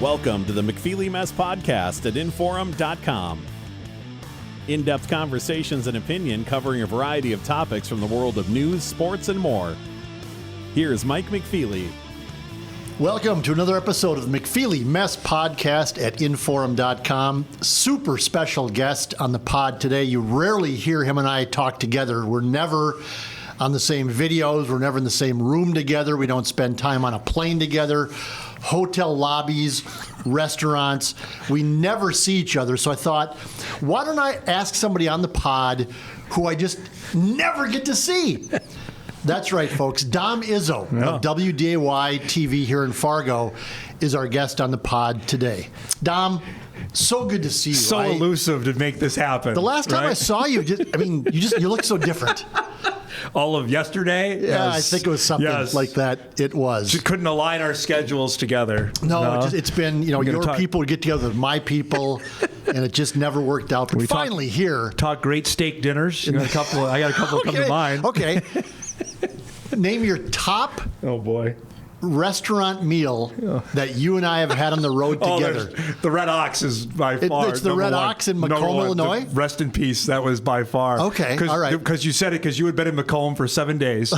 Welcome to the McFeely Mess podcast at Inforum.com. In-depth conversations and opinion covering a variety of topics from the world of news, sports, and more. Here's Mike McFeely. Welcome to another episode of the McFeely Mess podcast at Inforum.com. Super special guest on the pod today. You rarely hear him and I talk together. We're never on the same videos. We're never in the same room together. We don't spend time on a plane together. Hotel lobbies, restaurants. We never see each other. So I thought, why don't I ask somebody on the pod who I just never get to see? That's right, folks. Dom Izzo of WDAY-TV here in Fargo is our guest on the pod today. Dom, so good to see you. So elusive to make this happen. The last time I saw you, you look so different. All of yesterday? Yeah, I think it was something like that. It was. Just couldn't align our schedules together. No. It's been, your people get together with my people, and it just never worked out. But finally here. Talk great steak dinners. I got a couple come to mind. Okay. Name your top restaurant meal that you and I have had on the road together. The Red Ox is by far. It's the Red Ox in Macomb, Illinois? Rest in peace. That was by far. Okay, all right. Because you said it because you had been in Macomb for 7 days.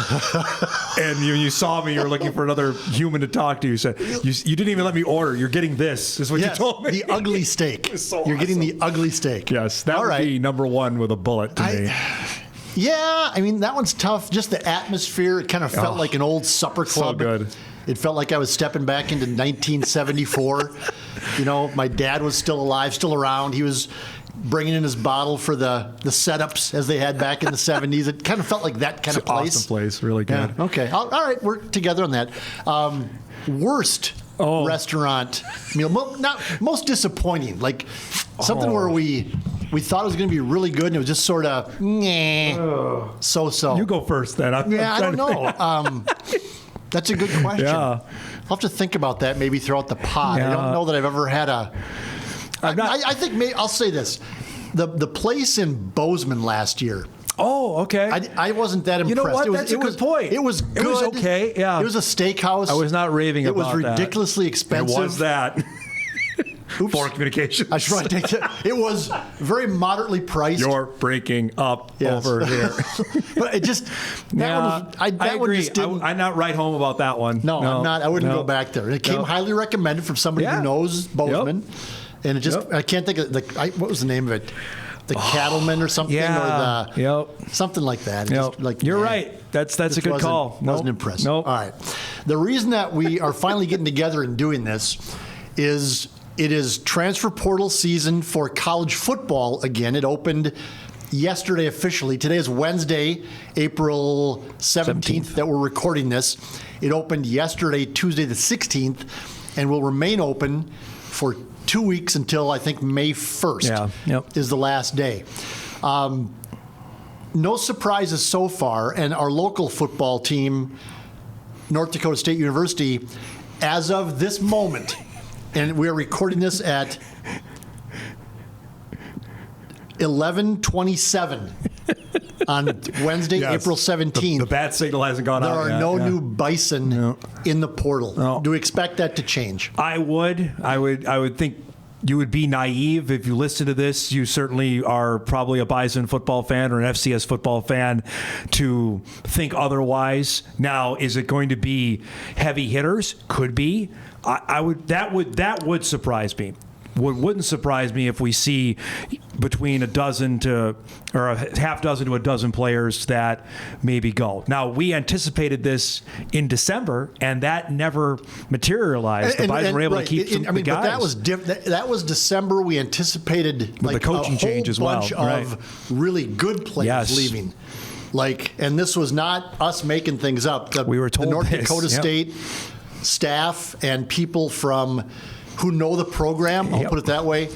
And you saw me. You were looking for another human to talk to. You said, you didn't even let me order. You're getting this, is what you told me. The ugly steak. You're getting the ugly steak. Yes, that would be number one with a bullet to me. Yeah, that one's tough. Just the atmosphere. It kind of felt like an old supper club. So good. It felt like I was stepping back into 1974. My dad was still alive, still around. He was bringing in his bottle for the setups as they had back in the 70s. It kind of felt like that kind of place. Awesome place. Really good. Yeah. Okay. All right. We're together on that. Worst restaurant meal. Not most disappointing. Like something where we thought it was going to be really good, and it was just sort of so. You go first, then. I don't know. That's a good question. Yeah. I'll have to think about that maybe throughout the pod. Yeah. I don't know that I've ever had I think I'll say this. The place in Bozeman last year. Oh, okay. I wasn't that impressed. You know what? That's a good point. It was good. It was okay, yeah. It was a steakhouse. I was not raving about that. It was ridiculously expensive. It was that. Foreign communications. I should take that. It was very moderately priced. You're breaking up over here. But it just, I agree. I'm not right home about that one. No, I'm not. I wouldn't go back there. It came highly recommended from somebody who knows Bozeman. Yep. And it just, I can't think of, what was the name of it? The Cattleman or something? Or something like that. Just, you're right. That's a good call. Wasn't impressed. Nope. All right. The reason that we are finally getting together and doing this is it is transfer portal season for college football again. It opened yesterday officially. Today is Wednesday, April 17th that we're recording this. It opened yesterday, Tuesday the 16th, and will remain open for 2 weeks until I think May 1st is the last day. No surprises so far, and our local football team, North Dakota State University, as of this moment, and we are recording this at 11:27 on Wednesday, April 17th. The bat signal hasn't gone out yet. There are no new Bison in the portal. No. Do we expect that to change? I would think you would be naive if you listen to this. You certainly are probably a Bison football fan or an FCS football fan to think otherwise. Now, is it going to be heavy hitters? Could be. That would surprise me. What wouldn't surprise me if we see between a half dozen to a dozen players that maybe go. Now, we anticipated this in December, and that never materialized. The Bison were able to keep the guys. But that was December. We anticipated the coaching change as well. A bunch of really good players leaving. And this was not us making things up. We were told the North Dakota State staff and people who know the program, I'll put it that way,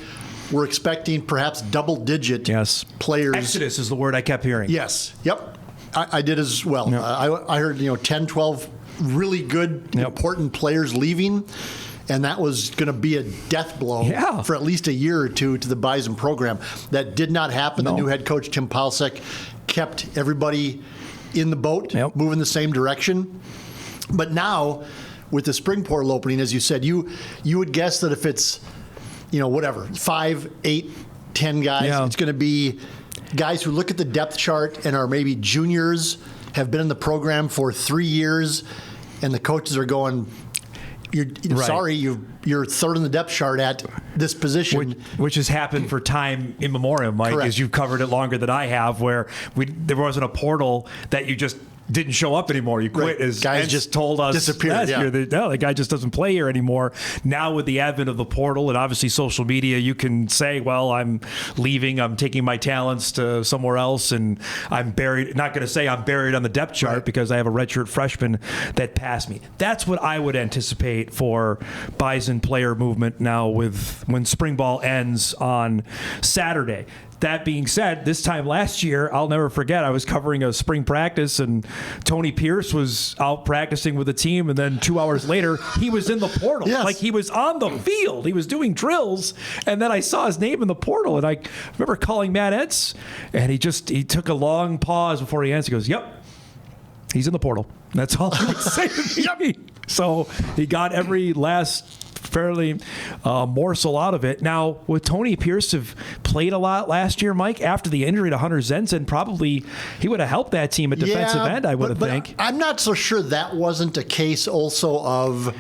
we're expecting perhaps double-digit players. Exodus is the word I kept hearing. Yes. Yep. I did as well. Yep. I heard 10, 12 really good, important players leaving, and that was going to be a death blow for at least a year or two to the Bison program. That did not happen. No. The new head coach, Tim Palsek, kept everybody in the boat, moving the same direction. But now with the spring portal opening, as you said, you would guess that if it's, 5, 8, 10 guys, it's going to be guys who look at the depth chart and are maybe juniors, have been in the program for 3 years, and the coaches are going, sorry, you're third in the depth chart at this position. Which has happened for time immemorial, Mike, Correct. as you've covered it longer than I have, where there wasn't a portal that you just didn't show up anymore. You quit. Right. As guys Ed just told us disappeared. last Yeah. year. The guy just doesn't play here anymore. Now with the advent of the portal and obviously social media, you can say, well, I'm leaving. I'm taking my talents to somewhere else, and I'm buried. Not going to say I'm buried on the depth chart because I have a redshirt freshman that passed me. That's what I would anticipate for Bison player movement now when spring ball ends on Saturday. That being said, this time last year, I'll never forget, I was covering a spring practice and Tony Pierce was out practicing with the team, and then 2 hours later, he was in the portal. Yes. Like, he was on the field. He was doing drills, and then I saw his name in the portal, and I remember calling Matt Entz, and he took a long pause before he answered. He goes, yep, he's in the portal. That's all he would say to me. So he got every last fairly morsel out of it. Now, would Tony Pierce have played a lot last year, Mike, after the injury to Hunter Zenzen? Probably he would have helped that team at defensive end, I would think. I'm not so sure that wasn't a case also of...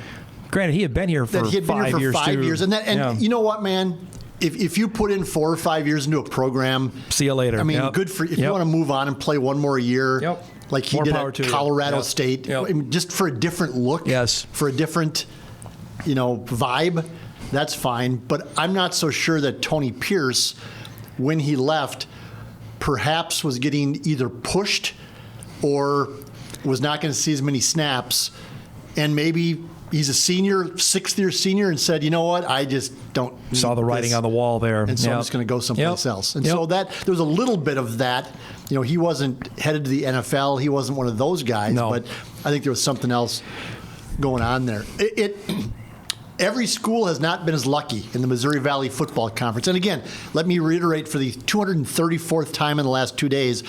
Granted, he had been here for 5 years, five too. years. And you know what, man? If you put in 4 or 5 years into a program... See you later. I mean, good for... If you want to move on and play one more year, like he did at Colorado State, I mean, just for a different look, for a different... vibe, that's fine. But I'm not so sure that Tony Pierce, when he left, perhaps was getting either pushed or was not going to see as many snaps. And maybe he's a senior, sixth-year senior, and said, you know what, I just don't need Saw the writing on the wall there. And so I'm just going to go someplace else. And so there was a little bit of that. He wasn't headed to the NFL. He wasn't one of those guys. No. But I think there was something else going on there. Every school has not been as lucky in the Missouri Valley Football Conference. And again, let me reiterate for the 234th time in the last 2 days,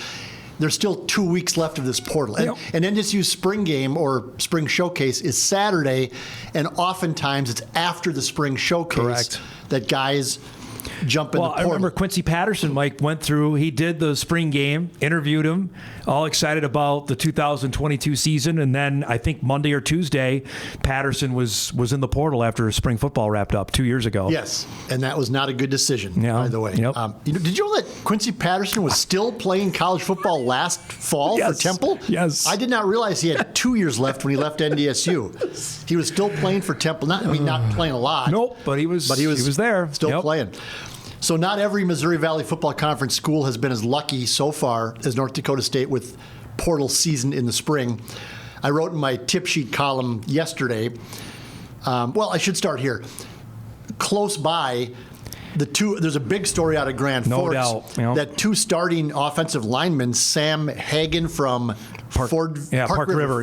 there's still 2 weeks left of this portal. And NDSU's spring game or spring showcase is Saturday, and oftentimes it's after the spring showcase that guys jump in the portal. I remember Quincy Patterson, Mike, went through. He did the spring game, interviewed him, all excited about the 2022 season, and then I think Monday or Tuesday, Patterson was in the portal after spring football wrapped up 2 years ago. Yes, and that was not a good decision, by the way. Yep. Did you know that Quincy Patterson was still playing college football last fall for Temple? Yes. I did not realize he had 2 years left when he left NDSU. He was still playing for Temple. Not playing a lot. Nope, but he was there. Still playing. So not every Missouri Valley Football Conference school has been as lucky so far as North Dakota State with portal season in the spring. I wrote in my tip sheet column yesterday, I should start here. Close by, there's a big story out of Grand Forks that 2 starting offensive linemen, Sam Hagen from Park River.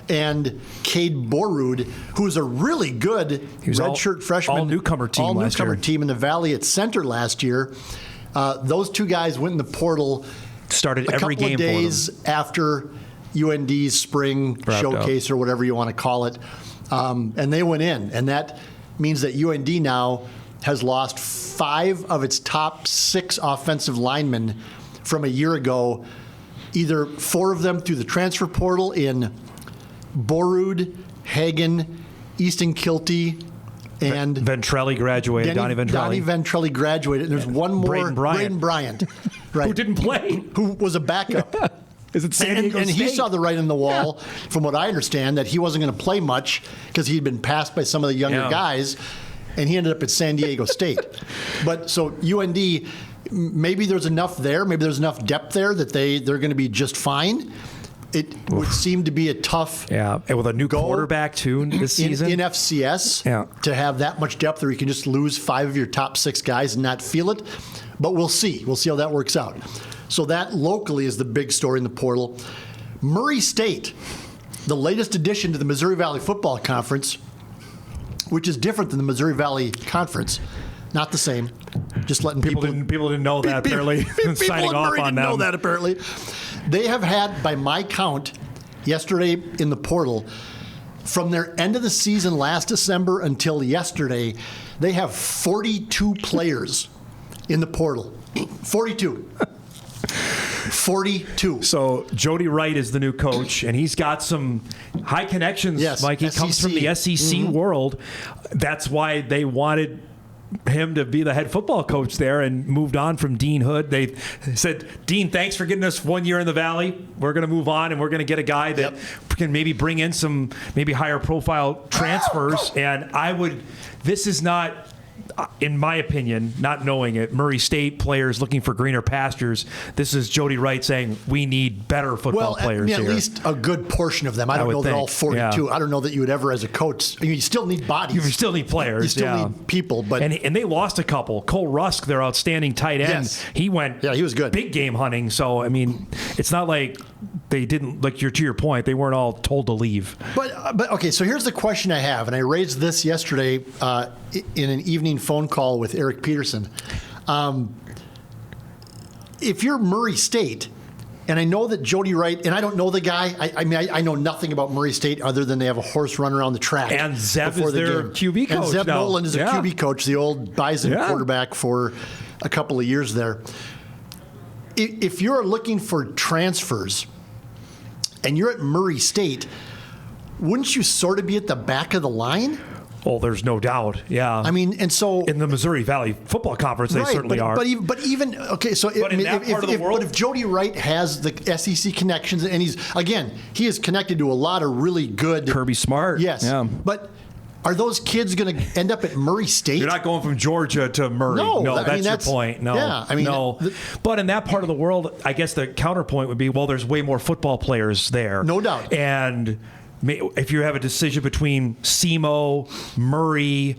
And Cade Borrud, who's a really good redshirt freshman. All-newcomer team in the Valley at center last year. Those 2 guys went in the portal. Started every game for them. A couple of days after UND's spring showcase or whatever you want to call it. And they went in. And that means that UND now has lost 5 of its top 6 offensive linemen from a year ago. Either 4 of them through the transfer portal in Borrud, Hagen, Easton Kilty, and Ventrelli graduated. Donnie Ventrelli. Donnie Ventrelli graduated. And there's one more, Braden Bryant, who didn't play, who was a backup. Is it San Diego and State? he saw the writing on the wall, from what I understand, that he wasn't going to play much because he'd been passed by some of the younger guys, and he ended up at San Diego State. But so UND, maybe there's enough there, maybe there's enough depth there that they're going to be just fine. It would seem to be a tough and with a new quarterback too this season in FCS to have that much depth where you can just lose 5 of your top 6 guys and not feel it. But we'll see. We'll see how that works out. So that locally is the big story in the portal. Murray State, the latest addition to the Missouri Valley Football Conference, which is different than the Missouri Valley Conference. Not the same. Just letting people didn't know that apparently. Signing off on them. Know that apparently. They have had, by my count, yesterday in the portal, From their end of the season last December until yesterday, they have 42 players in the portal. 42. 42. So Jody Wright is the new coach, and he's got some high connections. Yes, Mike, he SEC. comes from the SEC world. That's why they wanted him to be the head football coach there and moved on from Dean Hood. They said, Dean, thanks for getting us 1 year in the Valley. We're going to move on, and we're going to get a guy that can maybe bring in some maybe higher profile transfers. And this is not, in my opinion, not knowing it, Murray State players looking for greener pastures. This is Jody Wright saying we need better football players at here. least a good portion of them. I don't know that all 42. Yeah. I don't know that you would ever, as a coach, you still need bodies. You still need players. You still need people. But and they lost a couple. Cole Rusk, their outstanding tight end, he went he was good. Big game hunting. So, I mean, it's not like they didn't, like to your point, they weren't all told to leave. But okay, so here's the question I have, and I raised this yesterday in an evening phone call with Eric Peterson. If you're Murray State, and I know that Jody Wright, and I don't know the guy. I know nothing about Murray State other than they have a horse run around the track. And Zeb is their QB coach. And Zeb now. Nolan is a QB coach, the old Bison quarterback for a couple of years there. If you're looking for transfers and you're at Murray State, wouldn't you sort of be at the back of the line? Oh, there's no doubt. Yeah. I mean, and so in the Missouri Valley Football Conference, they certainly are. But even okay, so if Jody Wright has the SEC connections, and he is connected to a lot of really good Kirby Smart. Yes. Yeah. But are those kids going to end up at Murray State? You're not going from Georgia to Murray. No, that's your point. No. Yeah, no. But in that part of the world, I guess the counterpoint would be, well, there's way more football players there. No doubt. And if you have a decision between SEMO, Murray,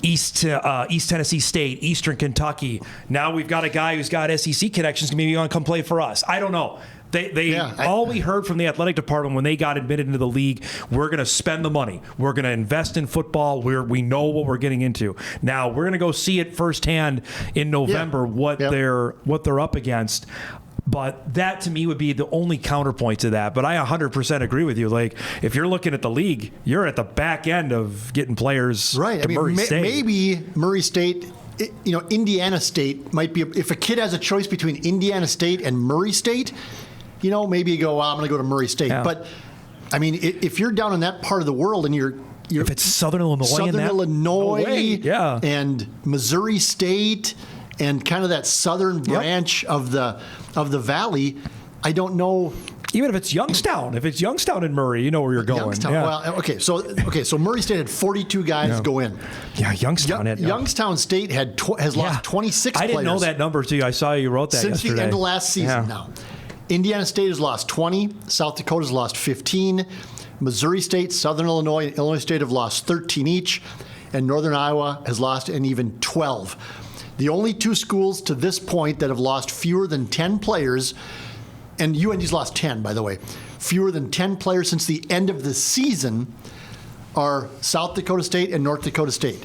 East Tennessee State, Eastern Kentucky, now we've got a guy who's got SEC connections, maybe want to come play for us. I don't know. All we heard from the athletic department when they got admitted into the league, we're going to spend the money. We're going to invest in football. We know what we're getting into. Now we're going to go see it firsthand in November what they're up against. But that, to me, would be the only counterpoint to that. But I 100% agree with you. Like, if you're looking at the league, you're at the back end of getting players to Murray State. Maybe Murray State, Indiana State might be, if a kid has a choice between Indiana State and Murray State, maybe you go, well, I'm going to go to Murray State. Yeah. But, I mean, if you're down in that part of the world and you're if it's Southern Illinois, and Missouri State and kind of that southern branch of the Valley, I don't know. Even if it's Youngstown, in Murray, you know where you're going. Youngstown. Yeah. Well, okay, so Murray State had 42 guys go in. Yeah, Youngstown State has lost 26 players. I didn't know that number too. I saw you wrote that since yesterday. the end of last season. Now, Indiana State has lost 20. South Dakota's lost 15. Missouri State, Southern Illinois, and Illinois State have lost 13 each, and Northern Iowa has lost an even 12. The only two schools to this point that have lost fewer than 10 players, and UND's lost 10, by the way, fewer than 10 players since the end of the season are South Dakota State and North Dakota State.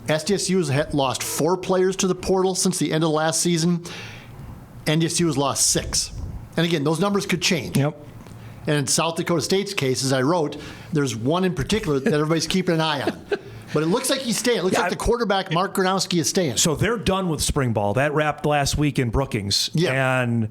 SDSU has lost 4 players to the portal since the end of the last season. NDSU has lost 6. And again, those numbers could change. Yep. And in South Dakota State's case, as I wrote, there's one in particular that everybody's keeping an eye on. But it looks like he's staying. It looks like the quarterback, Mark Gronowski, is staying. So they're done with spring ball. That wrapped last week in Brookings. Yeah. And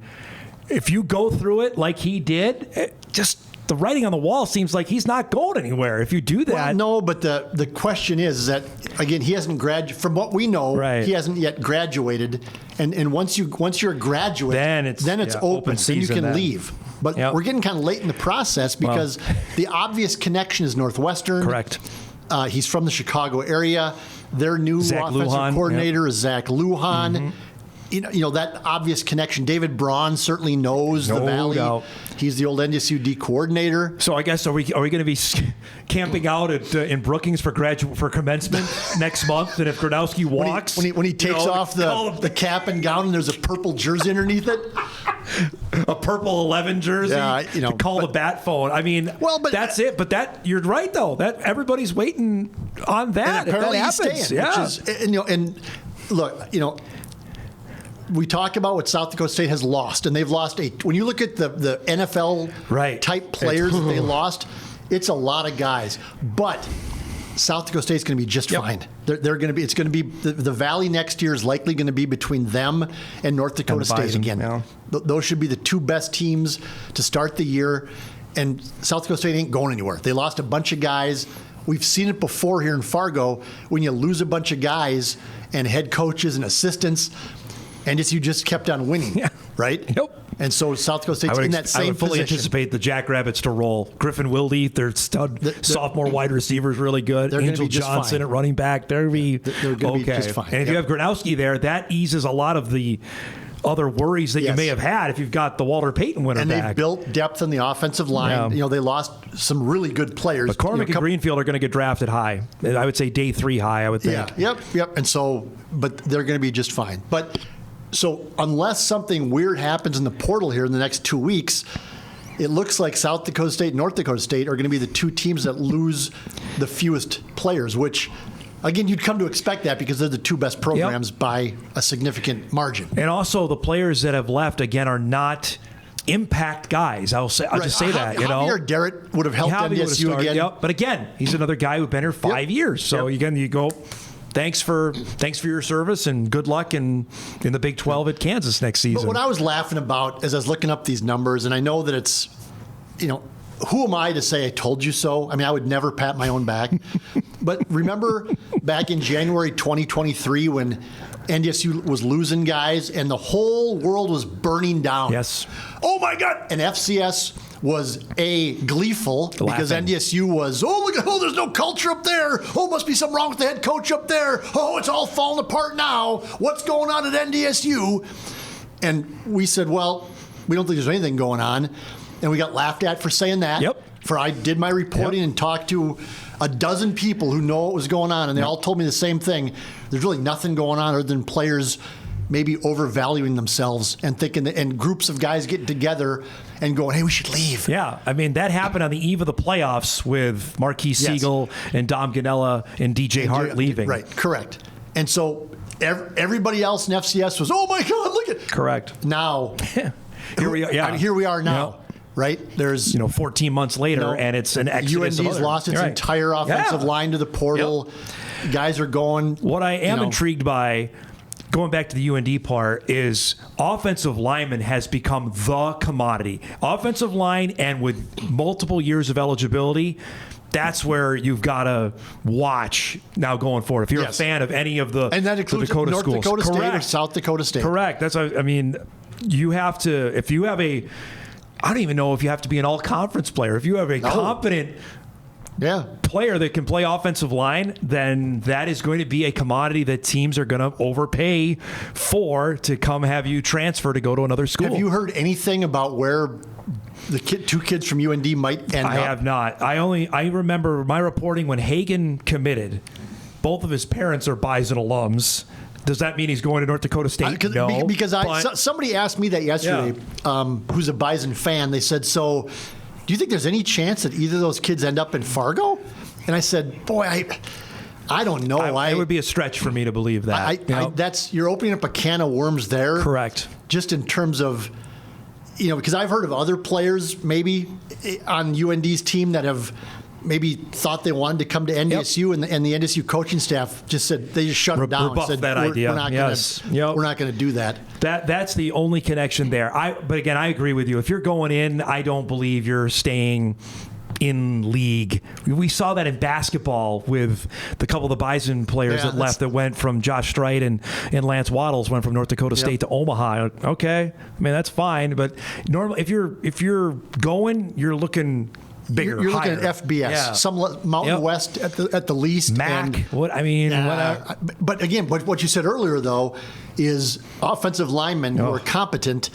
if you go through it like he did, just the writing on the wall seems like he's not going anywhere if you do that. Well, no, but the question is that, again, he hasn't graduated. From what we know, he hasn't yet graduated. And once you're a graduate, then it's open, then you can leave. But we're getting kind of late in the process because the obvious connection is Northwestern. Correct. He's from the Chicago area. Their new offensive coordinator is Zach Lujan. Mm-hmm. That obvious connection. David Braun certainly knows the Valley. Doubt. He's the old NDSU coordinator. So I guess are we going to be camping out in Brookings for commencement next month? And if Gronowski walks, when he takes off the cap and gown, and there's a purple jersey underneath it, a purple 11 jersey, to call the bat phone. I mean, but that's it. But you're right though. That everybody's waiting on that. And apparently if that happens, he's staying, and look, we talk about what South Dakota State has lost, and they've lost when you look at the NFL type players that they lost, It's a lot of guys, but South Dakota State's going to be just fine. They're going to be. It's going to be the Valley next year is likely going to be between them and North Dakota State Bison, again. yeah. Those should be the two best teams to start the year. And South Dakota State ain't going anywhere. They lost a bunch of guys. We've seen it before here in Fargo. When you lose a bunch of guys and head coaches and assistants, and you just kept on winning, right? Yep. And so South Dakota State's in that same I would fully position. anticipate the Jackrabbits to roll. Griffin Wilde, their stud sophomore wide receiver is really good. They're gonna Angel be just Johnson fine. at running back. They're going to be just fine. And if you have Gronowski there, that eases a lot of the other worries that you may have had if you've got the Walter Payton winner and back. they've built depth on the offensive line. Yeah. They lost some really good players. McCormick and Greenfield are going to get drafted high. I would say day 3 high, I would think. Yeah, yep. And so, but they're going to be just fine. But so unless something weird happens in the portal here in the next 2 weeks, it looks like South Dakota State and North Dakota State are going to be the two teams that lose the fewest players, which, again, you'd come to expect that because they're the two best programs by a significant margin. And also, the players that have left, again, are not impact guys. I'll just say that. Javier Garrett would have helped NDSU again. Yep. But again, he's another guy who's been here 5 years. So again, you go, thanks for your service and good luck in the Big 12 at Kansas next season. But what I was laughing about as I was looking up these numbers, and I know that it's, who am I to say I told you so? I mean, I would never pat my own back. But remember back in January 2023 when NDSU was losing guys and the whole world was burning down? Yes. Oh, my God. And FCS was gleeful because Laughing. NDSU was, there's no culture up there. Oh, must be something wrong with the head coach up there. Oh, it's all falling apart now. What's going on at NDSU? And we said, well, we don't think there's anything going on. And we got laughed at for saying that. Yep. For I did my reporting and talked to a dozen people who know what was going on, and they all told me the same thing. There's really nothing going on other than players maybe overvaluing themselves and thinking that, and groups of guys getting together and going, hey, we should leave. Yeah, I mean, that happened on the eve of the playoffs with Marquise Siegel and Dom Ganella and DJ Hart leaving. Right, correct. And so everybody else in FCS was, oh, my God, look at. Correct. Now, here we are. Yeah. I mean, here we are now. Yeah. Right? There's 14 months later, and it's an exodus. UND's lost its entire offensive line to the portal. Yep. Guys are going. What I am intrigued by, going back to the UND part, is offensive lineman has become the commodity. Offensive line, and with multiple years of eligibility, that's where you've got to watch now going forward. If you're a fan of any of the and that includes Dakota North schools. Dakota State Correct. or South Dakota State. Correct. That's I mean, you have to, if you have a, I don't even know if you have to be an all-conference player. If you have a competent player that can play offensive line, then that is going to be a commodity that teams are going to overpay for to come have you transfer to go to another school. Have you heard anything about where the two kids from UND might end up? I have not. I remember my reporting when Hagan committed. Both of his parents are Bison alums. Does that mean he's going to North Dakota State? No. Because somebody asked me that yesterday, who's a Bison fan. They said, so do you think there's any chance that either of those kids end up in Fargo? And I said, boy, I don't know. It would be a stretch for me to believe that. You're opening up a can of worms there. Correct. Just in terms of, because I've heard of other players maybe on UND's team that have maybe thought they wanted to come to NDSU, and the NDSU coaching staff just said they just shut it down. Rebuffed said, that idea. We're not going to do that. That's the only connection there. But again, I agree with you. If you're going in, I don't believe you're staying in league. We saw that in basketball with the couple of the Bison players that left, that went from Josh Strite and Lance Waddles went from North Dakota State to Omaha. Okay, I mean that's fine, but normally if you're going, you're looking bigger. You're higher. looking at FBS, some Mountain West at the least. MAC. Whatever. But again, what you said earlier though is offensive linemen who are competent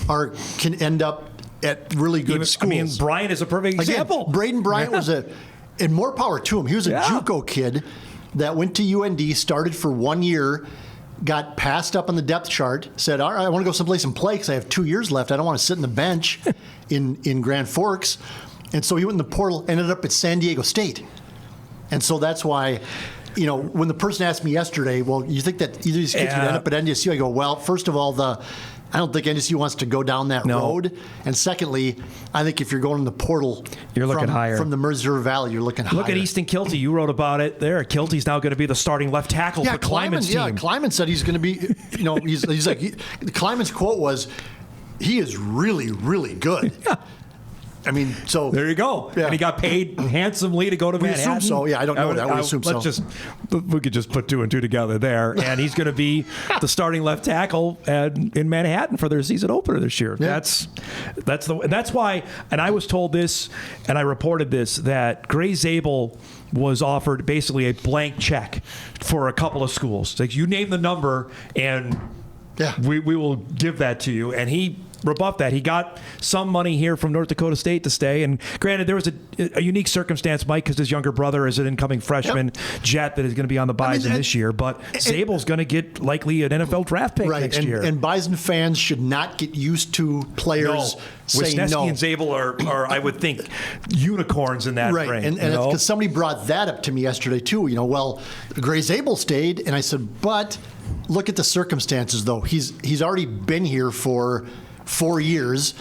can end up at really good schools. I mean, Bryant is a perfect example. Braden Bryant was and more power to him. He was a JUCO kid that went to UND, started for 1 year, got passed up on the depth chart, said, all right, I want to go someplace and play because I have 2 years left. I don't want to sit in the bench in Grand Forks. And so he went in the portal, ended up at San Diego State. And so that's why, when the person asked me yesterday, well, you think that either of these kids would end up at NDSU? I go, well, first of all, I don't think NDSU wants to go down that road. And secondly, I think if you're going in the portal, you're looking higher. From the Missouri Valley, you're looking higher. Look at Easton Kilty. You wrote about it there. Kilty's now going to be the starting left tackle for Kleiman's team. Yeah, Kleiman said he's going to be, he's like, Kleiman's quote was, he is really, really good. Yeah. I mean, so there you go. Yeah. And he got paid handsomely to go to Manhattan. We assume so. Yeah, I don't know that. We assume so. We could just put 2 and 2 together there. And he's going to be the starting left tackle in Manhattan for their season opener this year. Yeah. That's why. And I was told this, and I reported this, that Gray Zabel was offered basically a blank check for a couple of schools. Like, you name the number, and we will give that to you. And he rebuffed that. He got some money here from North Dakota State to stay. And granted, there was a unique circumstance, Mike, because his younger brother is an incoming freshman jet that is going to be on the Bison this year. But Zabel's going to get likely an NFL draft pick next year. And Bison fans should not get used to players saying no. Wisniewski and Zabel are, I would think, unicorns in that ring. Right, and because somebody brought that up to me yesterday, too. Gray Zabel stayed, and I said, but look at the circumstances, though. He's already been here for 4 years.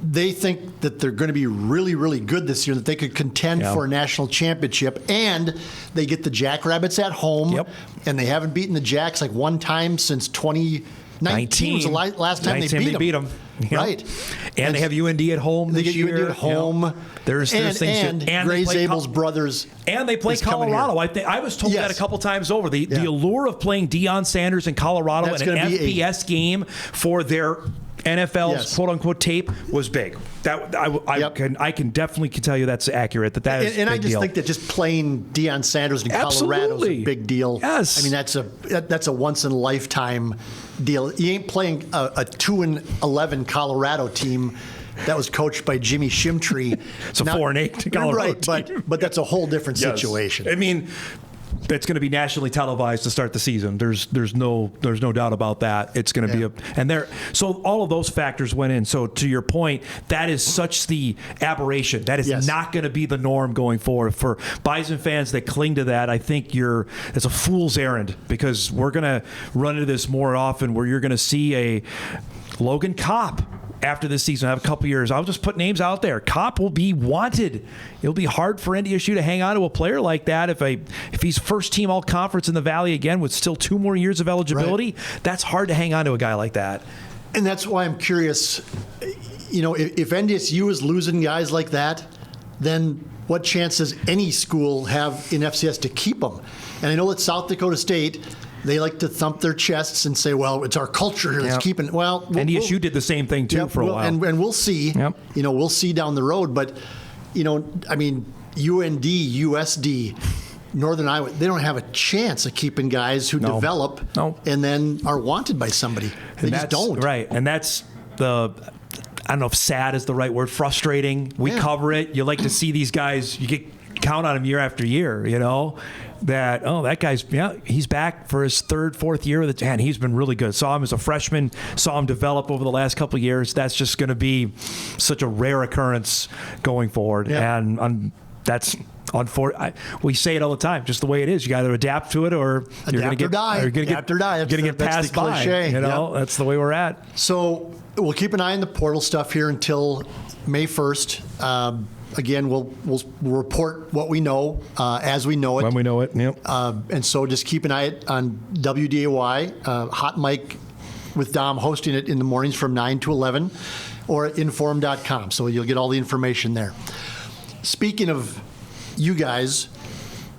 They think that they're going to be really, really good this year, that they could contend for a national championship, and they get the Jackrabbits at home, and they haven't beaten the Jacks like one time since 2019 was the last time they beat them. Yep. Right. And they have UND at home this year. They get UND at home. Yep. There's things. And Gray Zabel's brothers. And they play Colorado. I was told that a couple times over. The allure of playing Deion Sanders in Colorado in an FBS game for their NFL's quote-unquote tape was big. That I can definitely tell you that's accurate. That is and a I big just deal. think that just playing Deion Sanders in Colorado is a big deal. Yes, I mean that's a once in a lifetime deal. You ain't playing a 2-11 Colorado team that was coached by Jimmy Shimtree. It's a 4-8 Colorado team. But that's a whole different situation. I mean, it's going to be nationally televised to start the season. There's no doubt about that. It's going to be so all of those factors went in. So to your point, that is such the aberration. That is not going to be the norm going forward. For Bison fans that cling to that, I think it's a fool's errand, because we're going to run into this more often, where you're going to see a Logan Kopp after this season. I have a couple years. I'll just put names out there. Kopp will be wanted. It'll be hard for NDSU to hang on to a player like that if he's first team all conference in the Valley again with still 2 more years of eligibility. Right. That's hard to hang on to a guy like that. And that's why I'm curious. If NDSU is losing guys like that, then what chance does any school have in FCS to keep them? And I know that South Dakota State, they like to thump their chests and say, well, it's our culture here that's keeping. Well, NDSU did the same thing, too, for a while. And we'll see. Yep. We'll see down the road. But, I mean, UND, USD, Northern Iowa, they don't have a chance of keeping guys who develop and then are wanted by somebody. They just don't. Right. And that's I don't know if sad is the right word, frustrating. We cover it. You like to see these guys, you count on them year after year, that guy's he's back for his 3rd, 4th year with it, and he's been really good. Saw him as a freshman, saw him develop over the last couple of years. That's just going to be such a rare occurrence going forward, and that's unfortunate. We say it all the time, just the way it is. You got to adapt to it, or you're going to get passed by. That's the way we're at. So we'll keep an eye on the portal stuff here until May 1st. Again, we'll report what we know as we know it. When we know it, yep. And so just keep an eye on WDAY, Hot Mic with Dom hosting it in the mornings from 9 to 11, or at inform.com. So you'll get all the information there. Speaking of you guys,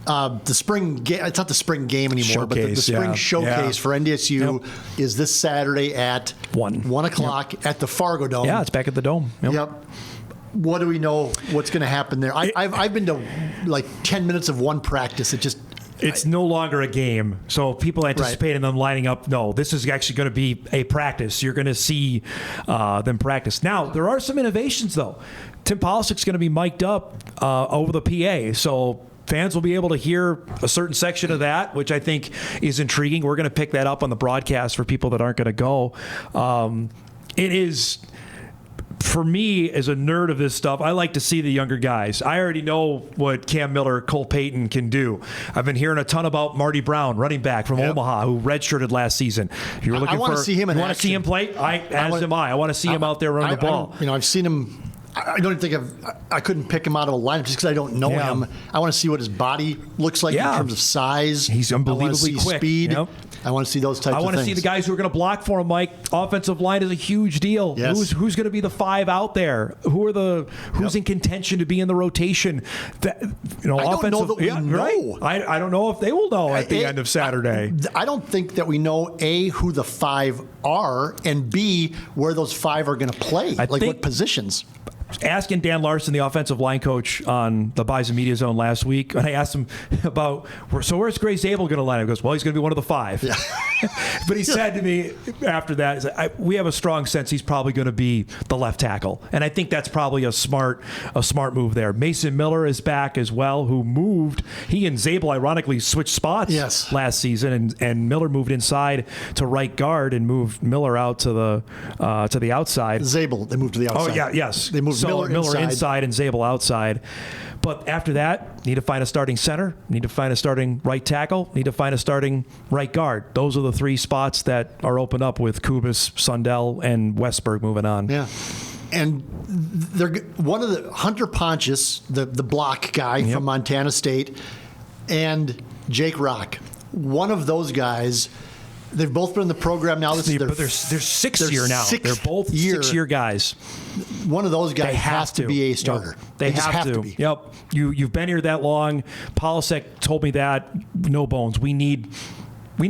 the spring game, it's not the spring game anymore, but the spring showcase for NDSU is this Saturday at 1 o'clock at the Fargodome. Yeah, it's back at the Dome. Yep. What do we know? What's going to happen there? I've been to like 10 minutes of one practice. It's no longer a game, so people anticipating them lining up. No, this is actually going to be a practice. You're going to see them practice. Now, there are some innovations, though. Tim Polisic's going to be mic'd up over the PA, so fans will be able to hear a certain section of that, which I think is intriguing. We're going to pick that up on the broadcast for people that aren't going to go. It is for me, as a nerd of this stuff, I like to see the younger guys. I already know what Cam Miller, Cole Payton can do. I've been hearing a ton about Marty Brown, running back from Omaha, who redshirted last season. If you were looking I want to see him in action. You want to see him play? I want to see him out there running the ball. I've seen him. I don't think I couldn't pick him out of a lineup just because I don't know him. I want to see what his body looks like in terms of size. He's unbelievably quick. Speed. Yep. I want to see those types of things. I want to see the guys who are going to block for him, Mike. Offensive line is a huge deal. Yes. Who's going to be the 5 out there? Who's in contention to be in the rotation? I don't know that we know. Right? I don't know if they will know at the end of Saturday. I don't think that we know, A, who the 5 are, and B, where those 5 are going to play. What positions. Asking Dan Larson, the offensive line coach on the Bison Media Zone last week, and I asked him about, where's Grace Abel going to line up? He goes, well, he's going to be one of the 5. Yeah. But he said to me after that, we have a strong sense he's probably going to be the left tackle. And I think that's probably a smart move there. Mason Miller is back as well, who moved. He and Zabel ironically switched spots last season, and Miller moved inside to right guard and moved Miller out to the outside. Zabel, they moved to the outside. Oh, yeah, yes. They moved Miller inside and Zabel outside. But after that, need to find a starting center, need to find a starting right tackle, need to find a starting right guard. Those are the 3 spots that are open up with Kubas, Sundell, and Westberg moving on. Yeah. And they're one of the Hunter Pontius, the block guy from Montana State, and Jake Rock. One of those guys. They've both been in the program now. But they're 6th year now. They're both 6-year guys. One of those guys has to be a starter. Yep. They have to be. Yep. You've been here that long. Polasek told me that. No bones. We need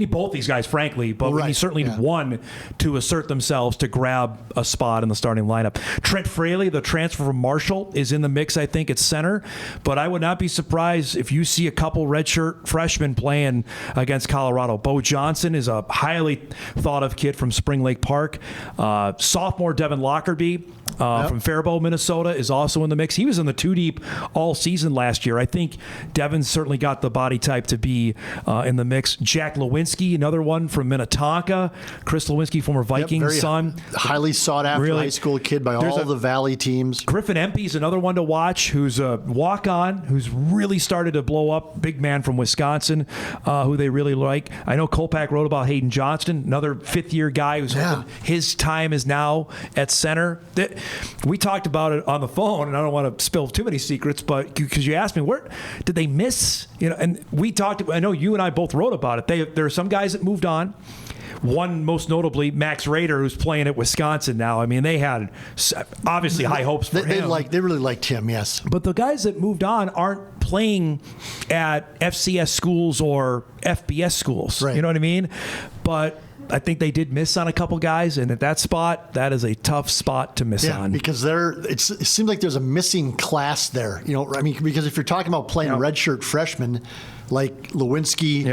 both these guys, frankly, but we certainly need one to assert themselves to grab a spot in the starting lineup. Trent Fraley, the transfer from Marshall, is in the mix, I think, at center, but I would not be surprised if you see a couple redshirt freshmen playing against Colorado. Bo Johnson is a highly thought-of kid from Spring Lake Park. Sophomore Devin Lockerbie from Faribault, Minnesota, is also in the mix. He was in the 2-deep all season last year. I think Devin's certainly got the body type to be in the mix. Jack Lewinsky, another one from Minnetonka. Chris Lewinsky, former Vikings son. Highly sought after high school kid by all the Valley teams. Griffin Empey's another one to watch, who's a walk-on, who's really started to blow up. Big man from Wisconsin, who they really like. I know Kolpak wrote about Hayden Johnston, another 5th-year guy who's his time is now at center. We talked about it on the phone, and I don't want to spill too many secrets, but because you asked me, where did they miss? And we talked. I know you and I both wrote about it. There are some guys that moved on. One, most notably, Max Rader, who's playing at Wisconsin now. I mean, they had obviously high hopes for him. They really liked him, yes. But the guys that moved on aren't playing at FCS schools or FBS schools. Right. You know what I mean? But I think they did miss on a couple guys, and at that spot, that is a tough spot to miss on. Because it seems like there's a missing class there. Because if you're talking about playing redshirt freshmen like Lewinsky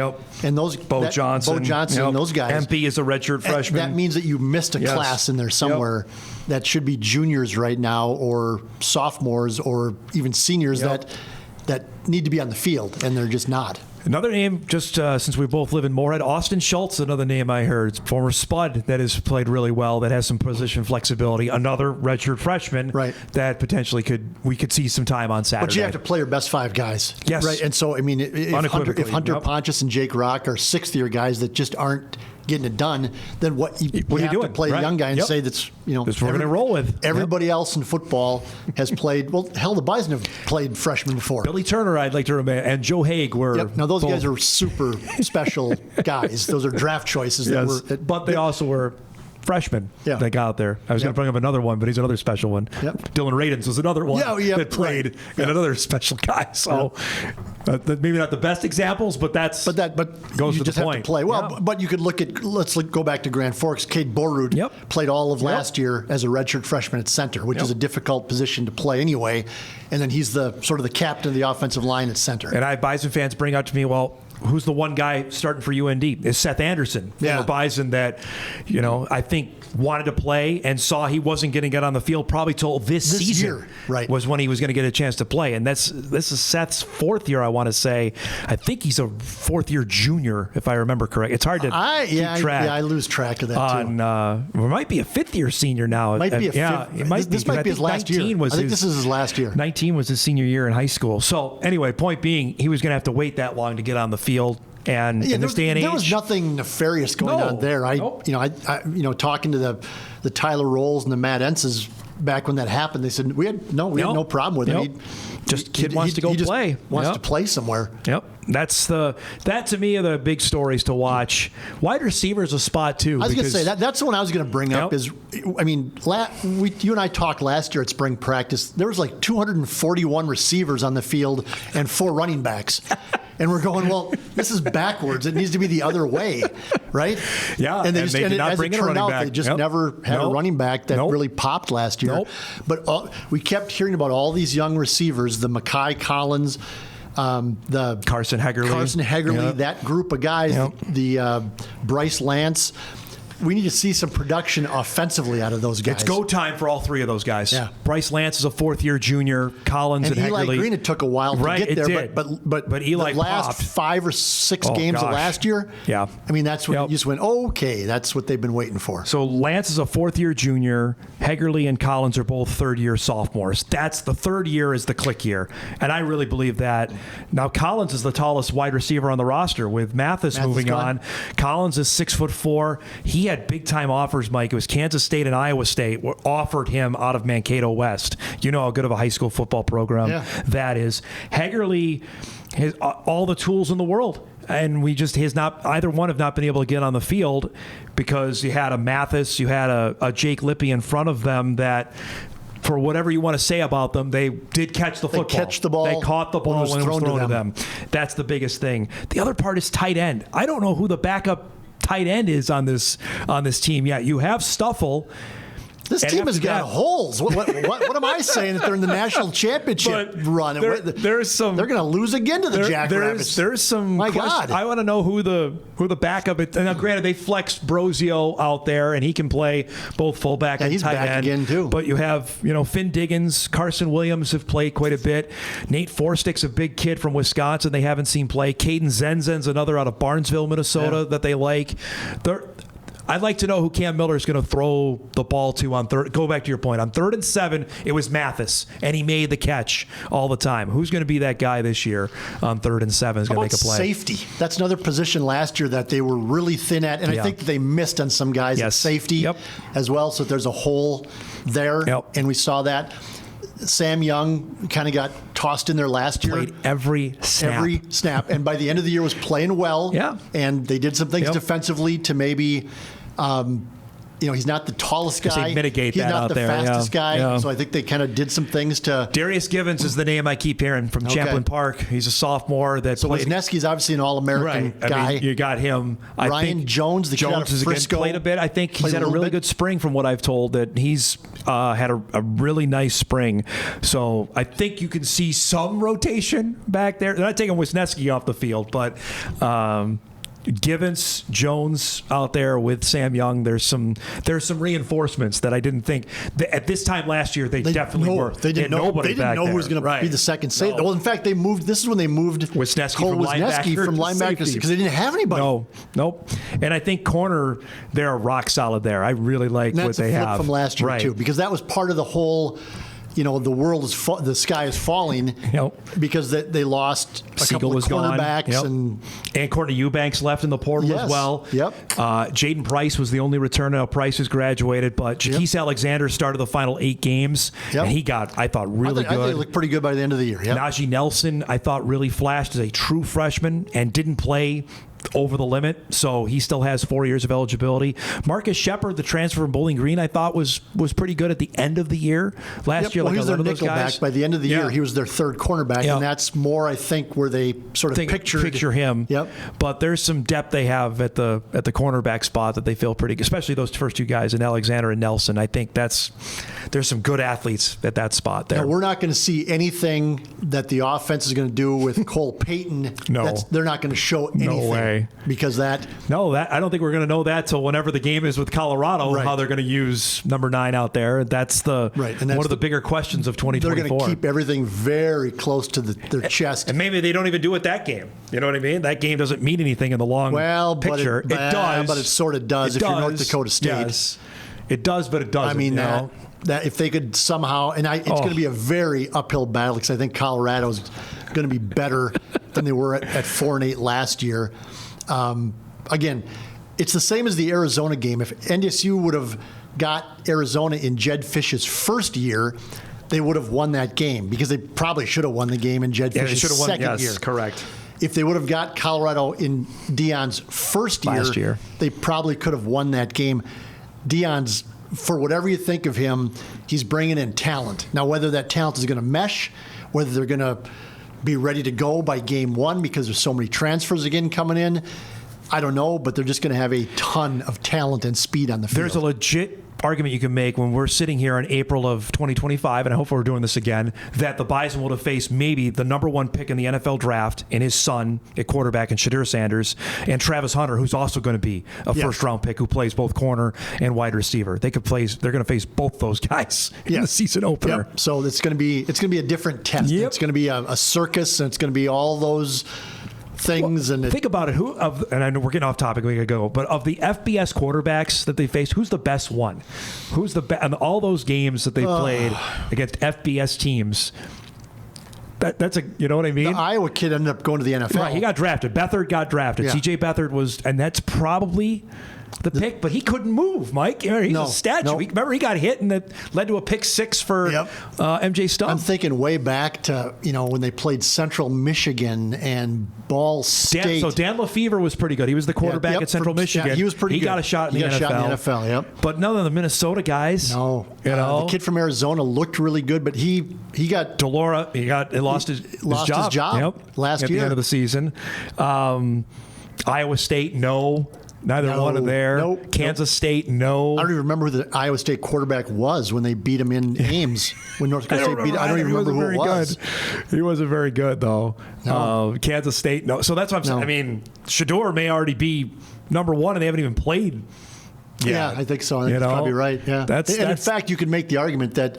and those Bo Johnson and those guys, MP is a redshirt freshman. That means that you missed a class in there somewhere that should be juniors right now, or sophomores, or even seniors that need to be on the field, and they're just not. Another name, just since we both live in Moorhead, Austin Schultz, another name I heard, former Spud that has played really well, that has some position flexibility. Another redshirt freshman that potentially we could see some time on Saturday. But you have to play your best 5 guys. Yes. Right. And so, I mean, if Hunter Pontius and Jake Rock are 6th-year guys that just aren't getting it done, then what you have to play a young guy and say that's that's what we're going to roll with. Everybody else in football has played. Well, hell, the Bison have played freshmen before. Billy Turner, I'd like to remember, and Joe Haig were. Now those guys are super special guys. Those are draft choices. But they also were freshmen that got out there. I was going to bring up another one, but he's another special one. Dylan Radens was another one that played, and another special guy. So maybe not the best examples, but goes you to the just point. Have to play well. But you could look at go back to Grand Forks. Cade Borrud played all of last year as a redshirt freshman at center, which is a difficult position to play anyway. And then he's the captain of the offensive line at center. And I have Bison fans bring up to me, well, who's the one guy starting for UND? Is Seth Anderson, former Bison, that I think wanted to play and saw he wasn't going to get on the field probably till this season year, right, was when he was going to get a chance to play. And this is Seth's fourth year, I want to say. I think he's a fourth-year junior, if I remember correct. It's hard to keep track. I lose track of that too. It might be a fifth-year senior now. Might be this might be his last year. I think this is his last year. 19 was his senior year in high school. So anyway, point being, he was going to have to wait that long to get on the field. And in this day and age, there was nothing nefarious going on there. I talking to the Tyler Rolls and the Matt Ences back when that happened, they said we had no problem with it. Kid wants to go play. Wants to play somewhere. Yep. That to me are the big stories to watch. Wide receiver is a spot too. I was going to say that's the one I was going to bring up. Is you and I talked last year at spring practice. There was like 241 receivers on the field and 4 running backs. And we're going, well, this is backwards. It needs to be the other way, right? Yeah, and they did not bring in a running back. They just never had a running back that really popped last year. But we kept hearing about all these young receivers, the Mekhi Collins, the Carson Hegerly, that group of guys, the Bryce Lance. We need to see some production offensively out of those guys. It's go time for all 3 of those guys. Yeah. Bryce Lance is a fourth-year junior. Collins and Eli Hegerly. Green, it took a while to get there. Did. But Eli the last popped. 5 or 6 games of last year, that's when you just went, okay, that's what they've been waiting for. So Lance is a fourth-year junior. Hegerly and Collins are both third-year sophomores. That's the third year is the click year. And I really believe that. Now, Collins is the tallest wide receiver on the roster with Mathis moving on. Collins is 6'4". He had big-time offers, Mike. It was Kansas State and Iowa State offered him out of Mankato West. You know how good of a high school football program that is. Hegerly has all the tools in the world. And either one have not been able to get on the field because you had a Mathis, you had a Jake Lippy in front of them that, for whatever you want to say about them, they did catch the football. They caught the ball when it was thrown to them. That's the biggest thing. The other part is tight end. I don't know who the backup tight end is on this team yet. You have Stuffle. This team has got holes. What am I saying that they're in the national championship run? There's some. They're going to lose again to the Jackrabbits. There's some. My God! I want to know who the backup is. Now, granted, they flexed Brosio out there, and he can play both fullback and he's tight back end again too. But you have Finn Diggins, Carson Williams have played quite a bit. Nate Forstick's a big kid from Wisconsin. They haven't seen play. Caden Zenzen's another out of Barnesville, Minnesota that they like. I'd like to know who Cam Miller is going to throw the ball to on third. Go back to your point. On 3rd and 7, it was Mathis, and he made the catch all the time. Who's going to be that guy this year on 3rd and 7 is going to make a play? Safety. That's another position last year that they were really thin at, and I think they missed on some guys at safety as well, so there's a hole there, and we saw that. Sam Young kind of got tossed in there last year. Played every snap. And by the end of the year was playing well. Yeah. And they did some things defensively to maybe he's not the tallest guy. Mitigate he's that not out the there. fastest guy. So I think they kind of did some things to. Darius Givens is the name I keep hearing from Champlin Park. He's a sophomore that played. Wisniewski's obviously an All-American guy. You got him. Ryan Jones, the kid out of Frisco, played a bit. I think he's had a really good spring from what I've told. That he's had a really nice spring. So I think you can see some rotation back there. They're not taking Wisniewski off the field, but. Givens, Jones out there with Sam Young. There's some reinforcements that I didn't think at this time last year they definitely were. They didn't know who was going to be the second safety. Well, in fact, they moved. This is when they moved Wisniewski from linebacker because they didn't have anybody. Nope. And I think corner, they're rock solid there. I really like what they have. That's a flip from last year too, because that was part of the whole. The sky is falling because they lost a couple of cornerbacks and Courtney Eubanks left in the portal as well. Jaden Price was the only returner. Now Price has graduated, but Jaquise Alexander started the final 8 games, and he got, I thought, really good. I think he looked pretty good by the end of the year. Najee Nelson, I thought, really flashed as a true freshman and didn't play over the limit, so he still has 4 years of eligibility. Marcus Shepard, the transfer from Bowling Green, I thought was pretty good at the end of the year. Last year, well, like he was a lot their of those guys. nickelback. By the end of the year, he was their third cornerback, and that's more, I think, where they sort of picture him. Yep. But there's some depth they have at the cornerback spot that they feel pretty good, especially those first two guys in Alexander and Nelson. I think there's some good athletes at that spot there. Now, we're not going to see anything that the offense is going to do with Cole Payton. No. They're not going to show anything. No way. Because I don't think we're going to know that till whenever the game is with Colorado, how they're going to use number 9 out there. That's one of the bigger questions of 2024. They're going to keep everything very close to their chest. And maybe they don't even do it that game. You know what I mean? That game doesn't mean anything in the long picture. It does. But it sort of does if you're North Dakota State. Yes. It does, but it doesn't. I mean, that if they could somehow, it's going to be a very uphill battle because I think Colorado's going to be better than they were at 4-8 last year. Again, it's the same as the Arizona game. If NDSU would have got Arizona in Jed Fish's first year, they would have won that game because they probably should have won the game in Jed Fish's second year. Yes, correct. If they would have got Colorado in Deion's first year, they probably could have won that game. Deion's, for whatever you think of him, he's bringing in talent. Now, whether that talent is going to mesh, whether they're going to be ready to go by game 1 because there's so many transfers again coming in, I don't know, but they're just going to have a ton of talent and speed on the field. There's a legit argument you can make when we're sitting here in April of 2025, and I hope we're doing this again, that the Bison would have faced maybe the number 1 pick in the NFL draft and his son at quarterback and Shadir Sanders and Travis Hunter, who's also going to be a first-round pick who plays both corner and wide receiver. They're going to face both those guys in the season opener. Yep. So it's going to be a different test. Yep. It's going to be a circus, and it's going to be all those things. Well, think about it. And I know we're getting off topic. We got to go. But of the FBS quarterbacks that they faced, who's the best one? Who's the best? And all those games that they played against FBS teams. That's you know what I mean? The Iowa kid ended up going to the NFL. Right, he got drafted. Beathard got drafted. CJ Beathard was, and that's probably the pick, but he couldn't move, Mike. He's a statue. Remember, he got hit and it led to a pick 6 for MJ Stump. I'm thinking way back to when they played Central Michigan and Ball State. So Dan Lefevre was pretty good. He was the quarterback at Central Michigan. He was pretty good. He got a shot in the NFL. But none of the Minnesota guys. No. The kid from Arizona looked really good, but he got Delora. He lost his job last year at the end of the season. Iowa State, no. Neither one of there. Nope. Kansas State, no. I don't even remember who the Iowa State quarterback was when they beat him in Ames. When North Dakota State beat him. I don't even remember who it was. He wasn't very good, though. No. Kansas State, no. So that's what I'm saying. I mean, Shador may already be number 1, and they haven't even played yet. Yeah, I think so. That's probably right. Yeah. And in fact, you could make the argument that,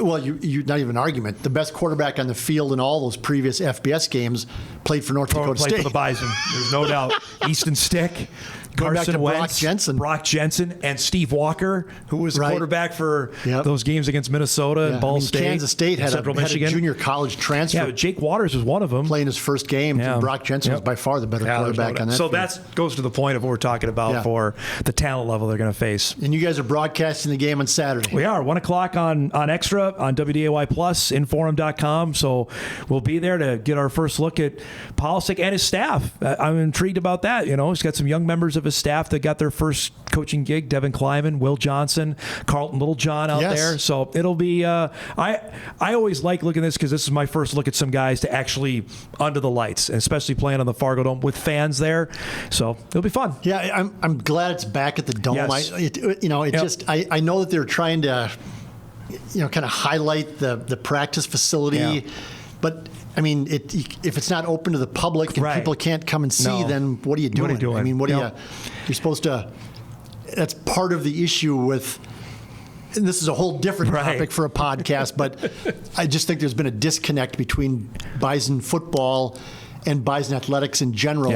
well, you not even an argument. The best quarterback on the field in all those previous FBS games played for North Dakota State. Played for the Bison. There's no doubt. Easton Stick. Going back to Wentz, Brock Jensen, and Steve Walker, who was the quarterback for those games against Minnesota and Ball State. Kansas State had a junior college transfer. Yeah, Jake Waters was one of them. Playing his first game. And Brock Jensen was by far the better quarterback on that field. So that goes to the point of what we're talking about for the talent level they're going to face. And you guys are broadcasting the game on Saturday. We are. 1 o'clock on Extra, on WDAY Plus, Inforum.com. So we'll be there to get our first look at Polisic and his staff. I'm intrigued about that. He's got some young members of his staff that got their first coaching gig. Devin Kleiman, Will Johnson, Carlton Littlejohn out there. So it'll be I always like looking at this because this is my first look at some guys to actually under the lights, and especially playing on the Fargodome with fans there. So it'll be fun. Yeah, I'm glad it's back at the Dome. Yes. I know that they're trying to kind of highlight the practice facility, but I mean, if it's not open to the public and people can't come and see, then what are you doing? I mean, you're supposed to. That's part of the issue with. And this is a whole different topic for a podcast, but I just think there's been a disconnect between Bison football and Bison athletics in general,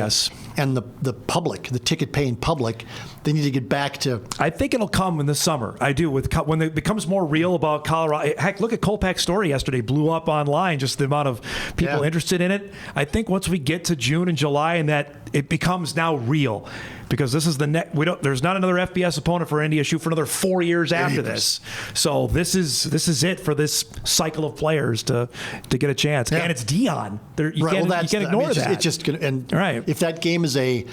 and the public, the ticket-paying public. They need to get back to. I think it'll come in the summer. I do. When it becomes more real about Colorado. Heck, look at Kolpak's story yesterday. Blew up online, just the amount of people interested in it. I think once we get to June and July and that it becomes now real because this is there's not another FBS opponent for NDSU for another 4 years after this. So this is it for this cycle of players to get a chance. And it's Dion. You can't ignore that. It's just gonna, and right. If that game is a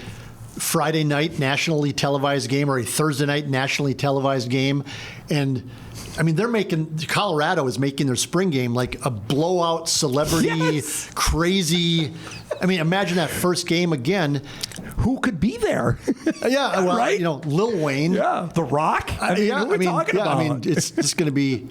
Friday night nationally televised game or a Thursday night nationally televised game, and I mean, Colorado is making their spring game like a blowout celebrity, crazy. I mean, imagine that first game again. Who could be there? Yeah, well, right? Lil Wayne. Yeah, The Rock. who are we talking about? I mean, it's just going to be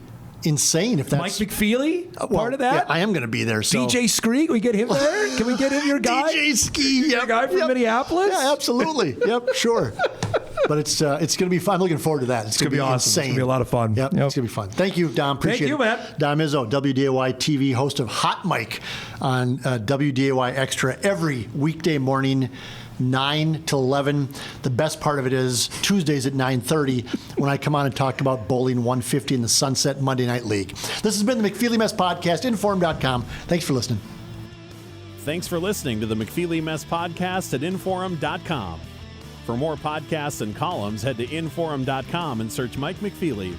insane if that's Mike McFeely, part of that. Yeah, I am going to be there. So. DJ Scree, can we get him there? Can we get him, your guy? DJ Ski, your guy from Minneapolis? Yeah, absolutely. Yep, sure. But it's going to be fun. I'm looking forward to that. It's going to be awesome. Insane. It's going to be a lot of fun. Yep. It's going to be fun. Thank you, Dom. Appreciate it. Thank you, man. Dom Izzo, WDAY-TV, host of Hot Mic on WDAY Extra every weekday morning, 9 to 11. The best part of it is Tuesdays at 9:30 when I come on and talk about Bowling 150 in the Sunset Monday Night League. This has been the McFeely Mess Podcast, Inforum.com. Thanks for listening. Thanks for listening to the McFeely Mess Podcast at Inforum.com. For more podcasts and columns, head to Inforum.com and search Mike McFeely.